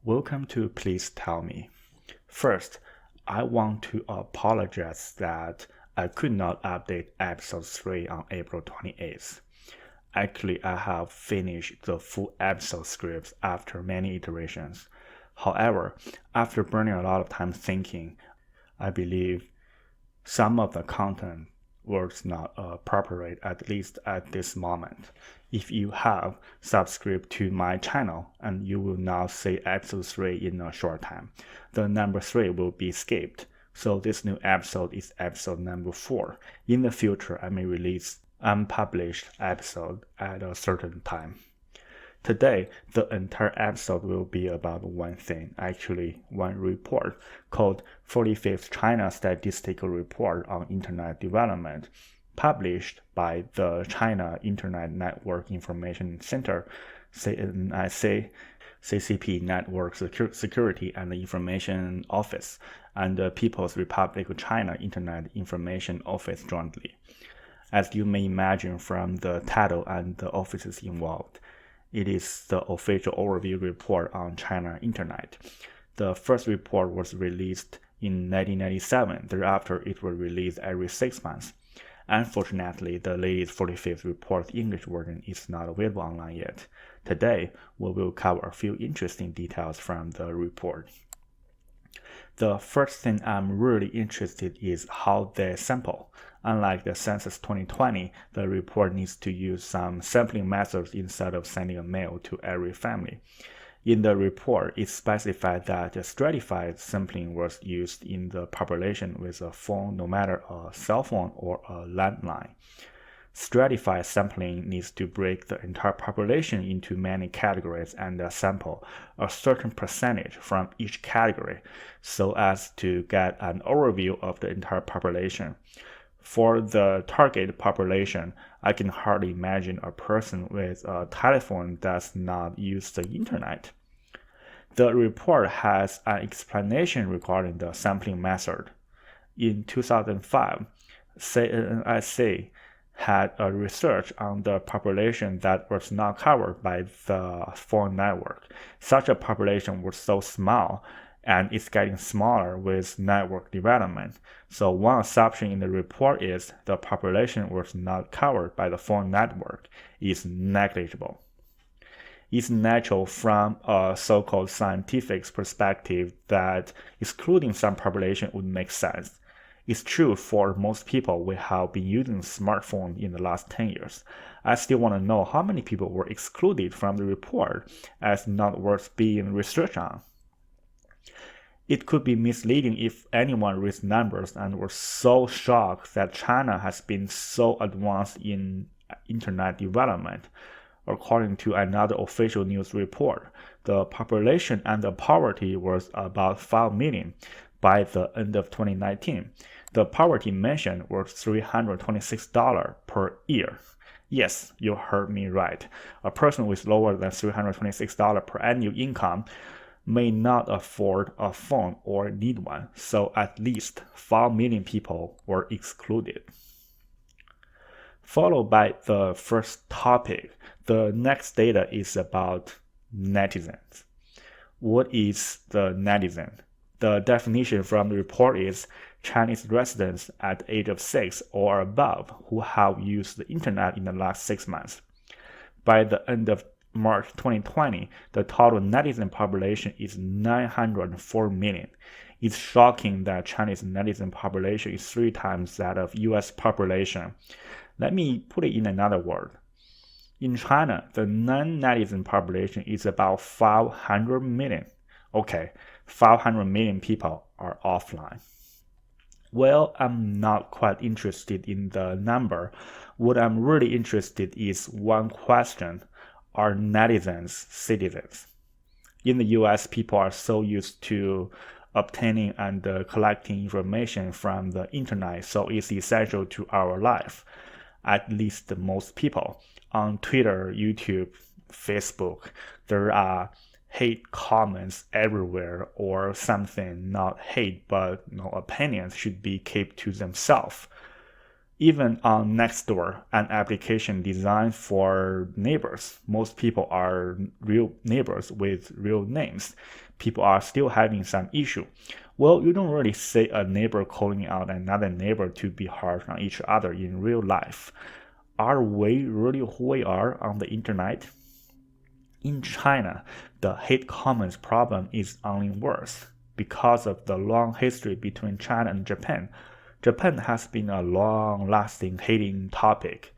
Welcome to Please Tell Me. First, I want to apologize that I could not update episode 3 on April 28th. Actually, I have finished the full episode scripts after many iterations. However, after burning a lot of time thinking, I believe some of the content was not appropriate, at least at this moment. If you have, subscribed to my channel and you will now see episode 3 in a short time. The number 3 will be skipped, so this new episode is episode number 4. In the future, I may release unpublished episode at a certain time. Today, the entire episode will be about one thing, actually one report called 45th China Statistical Report on Internet Development, published by the China Internet Network Information Center, CNNIC, CCP Network Security and Information Office, and the People's Republic of China Internet Information Office jointly. As you may imagine from the title and the offices involved, it is the official overview report on China Internet. The first report was released in 1997. Thereafter, it was released every 6 months. Unfortunately, the latest 45th report English version is not available online yet. Today, we will cover a few interesting details from the report. The first thing I'm really interested in is how they sample. Unlike the Census 2020, the report needs to use some sampling methods instead of sending a mail to every family. In the report, it specified that stratified sampling was used in the population with a phone, no matter a cell phone or a landline. Stratified sampling needs to break the entire population into many categories and sample a certain percentage from each category so as to get an overview of the entire population. For the target population, I can hardly imagine a person with a telephone does not use the internet. The report has an explanation regarding the sampling method. In 2005, CNNIC had a research on the population that was not covered by the phone network. Such a population was so small, and it's getting smaller with network development. So one assumption in the report is the population was not covered by the phone network is negligible. It's natural from a so-called scientific perspective that excluding some population would make sense. It's true for most people we have been using smartphones in the last 10 years. I still want to know how many people were excluded from the report as not worth being researched on. It could be misleading if anyone reads numbers and was so shocked that China has been so advanced in internet development. According to another official news report, the population under poverty was about 5 million by the end of 2019. The poverty mentioned was $326 per year. Yes, you heard me right. A person with lower than $326 per annual income may not afford a phone or need one, so at least 5 million people were excluded. Followed by the first topic, the next data is about netizens. What is the netizen? The definition from the report is Chinese residents at the age of 6 or above who have used the internet in the last 6 months. By the end of March 2020, the total netizen population is 904 million. It's shocking that Chinese netizen population is 3 times that of US population. Let me put it in another word. In China, the non-netizen population is about 500 million. Okay, 500 million people are offline. Well, I'm not quite interested in the number. What I'm really interested in is one question. Are netizens citizens? In the US, people are so used to obtaining and collecting information from the internet, so it's essential to our life. At least most people. On Twitter, YouTube, Facebook, there are hate comments everywhere or something, not hate, but opinions should be kept to themselves. Even on Nextdoor, an application designed for neighbors, most people are real neighbors with real names. People are still having some issue. Well, you don't really see a neighbor calling out another neighbor to be harsh on each other in real life. Are we really who we are on the internet? In China, the hate comments problem is only worse. Because of the long history between China and Japan, Japan has been a long-lasting hating topic.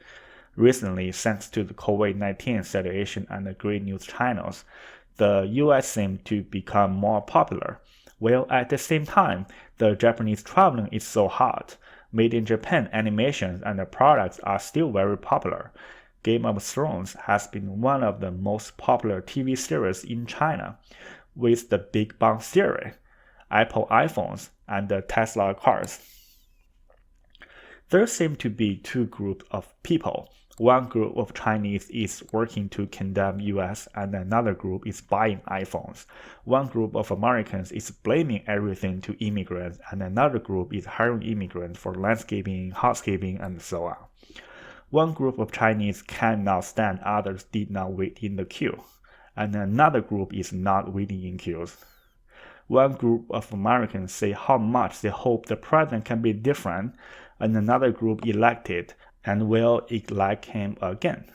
Recently, thanks to the COVID-19 situation and the great news channels, the US seemed to become more popular. While at the same time, the Japanese traveling is so hot. Made in Japan animations and the products are still very popular. Game of Thrones has been one of the most popular TV series in China, with the Big Bang Theory, Apple iPhones, and the Tesla cars. There seem to be two groups of people. One group of Chinese is working to condemn US and another group is buying iPhones. One group of Americans is blaming everything to immigrants and another group is hiring immigrants for landscaping, housekeeping, and so on. One group of Chinese cannot stand others did not wait in the queue, and another group is not waiting in queues. One group of Americans say how much they hope the president can be different, and another group elected and will elect him again.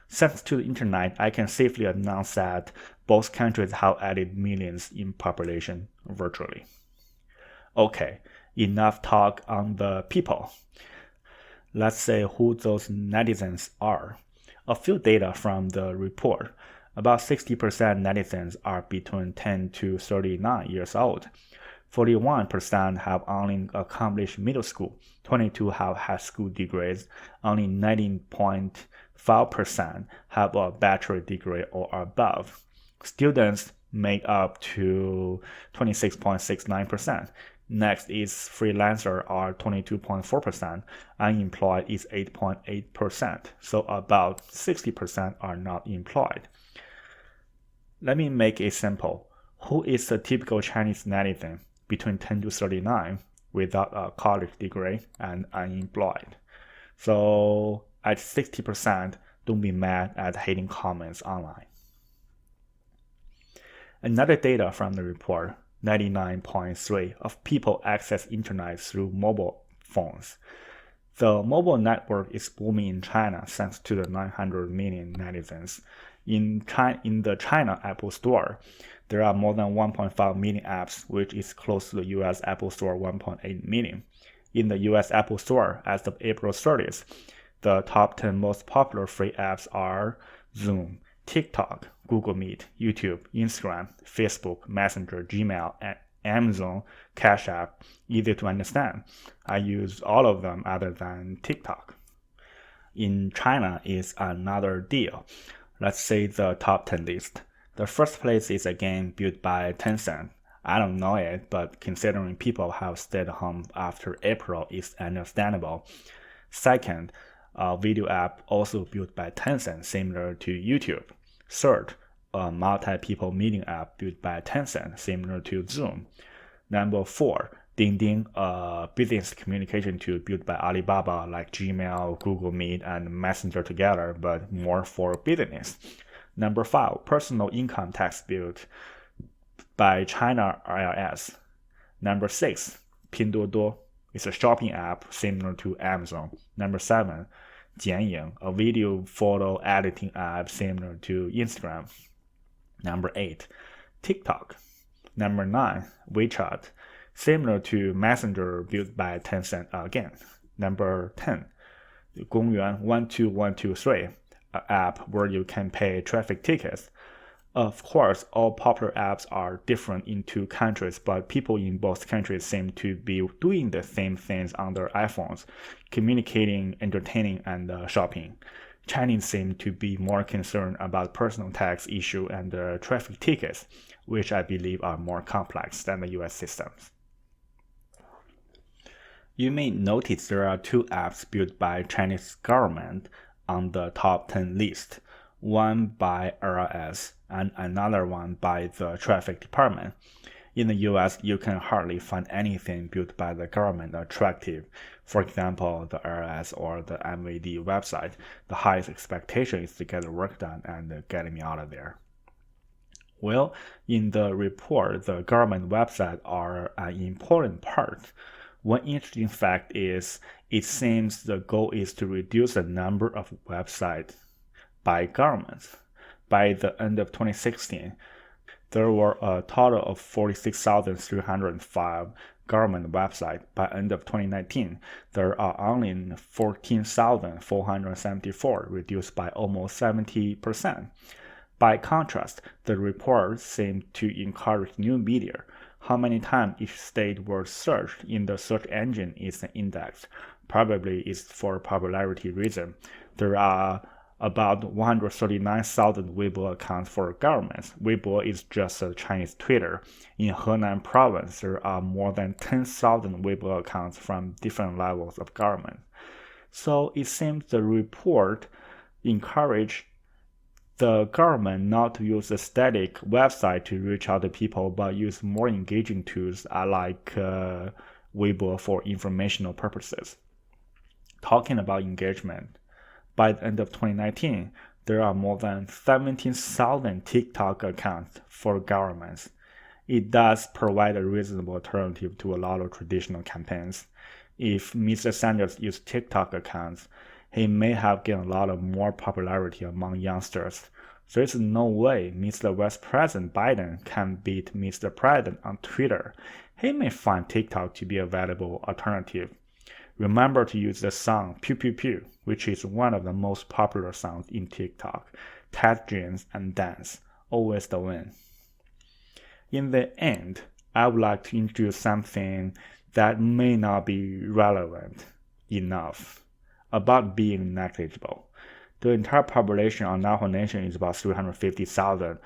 Thanks to the internet, I can safely announce that both countries have added millions in population virtually. Okay, enough talk on the people. Let's say who those netizens are. A few data from the report. About 60% netizens are between 10 to 39 years old. 41% have only accomplished middle school. 22% have high school degrees. Only 19.5% have a bachelor degree or above. Students make up to 26.69%. Next is freelancer are 22.4%, unemployed is 8.8%, so about 60% are not employed. Let me make it simple. Who is the typical Chinese netizen between 10 to 39 without a college degree and unemployed? So at 60%, don't be mad at hating comments online. Another data from the report, 99.3% of people access internet through mobile phones. The mobile network is booming in China thanks to the 900 million netizens. In the China Apple Store, there are more than 1.5 million apps, which is close to the US Apple Store 1.8 million. In the US Apple Store, as of April 30th, the top 10 most popular free apps are Zoom, TikTok, Google Meet, YouTube, Instagram, Facebook, Messenger, Gmail, and Amazon, Cash App. Easy to understand. I use all of them other than TikTok. In China is another deal. Let's say the top 10 list. The first place is again built by Tencent. I don't know it, but considering people have stayed home after April, it's understandable. Second, a video app also built by Tencent, similar to YouTube. Third, a multi-people meeting app built by Tencent, similar to Zoom. Number 4, Ding, a business communication tool built by Alibaba like Gmail, Google Meet, and Messenger together, but more for business. Number 5, personal income tax built by China IRS. Number 6, Pinduoduo. It's a shopping app similar to Amazon. Number 7, Jianying, a video photo editing app similar to Instagram. Number 8, TikTok. Number 9, WeChat, similar to Messenger built by Tencent again. Number 10, 公园12123, an app where you can pay traffic tickets. Of course, all popular apps are different in two countries, but people in both countries seem to be doing the same things on their iPhones, communicating, entertaining, and shopping. Chinese seem to be more concerned about personal tax issue and traffic tickets, which I believe are more complex than the US systems. You may notice there are two apps built by Chinese government on the top 10 list, one by IRS and another one by the traffic department. In the US, you can hardly find anything built by the government attractive. For example, the IRS or the MVD website. The highest expectation is to get the work done and get me out of there. Well, in the report, the government websites are an important part. One interesting fact is it seems the goal is to reduce the number of websites by governments. By the end of 2016, there were a total of 46,305 government websites. By end of 2019, there are only 14,474, reduced by almost 70%. By contrast, the report seemed to encourage new media. How many times each state was searched in the search engine is an index. Probably it's for popularity reason. There are about 139,000 Weibo accounts for governments. Weibo is just a Chinese Twitter. In Henan province, there are more than 10,000 Weibo accounts from different levels of government. So it seems the report encouraged the government not to use a static website to reach out to people, but use more engaging tools like Weibo for informational purposes. Talking about engagement, by the end of 2019, there are more than 17,000 TikTok accounts for governments. It does provide a reasonable alternative to a lot of traditional campaigns. If Mr. Sanders used TikTok accounts, he may have gained a lot of more popularity among youngsters. There is no way Mr. Vice President Biden can beat Mr. President on Twitter. He may find TikTok to be a valuable alternative. Remember to use the song Pew Pew Pew, which is one of the most popular songs in TikTok. Tag jeans and dance, always the win. In the end, I would like to introduce something that may not be relevant enough about being negligible. The entire population on Nahuatl Nation is about 350,000.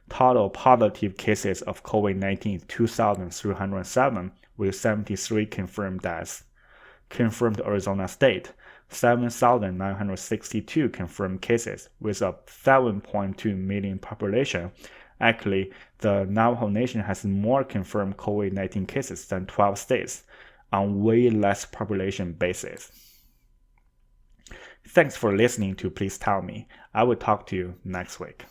Total positive cases of COVID-19 is 2,307, with 73 confirmed deaths. Confirmed Arizona State, 7,962 confirmed cases, with a 7.2 million population. Actually, the Navajo Nation has more confirmed COVID-19 cases than 12 states, on way less population basis. Thanks for listening to Please Tell Me. I will talk to you next week.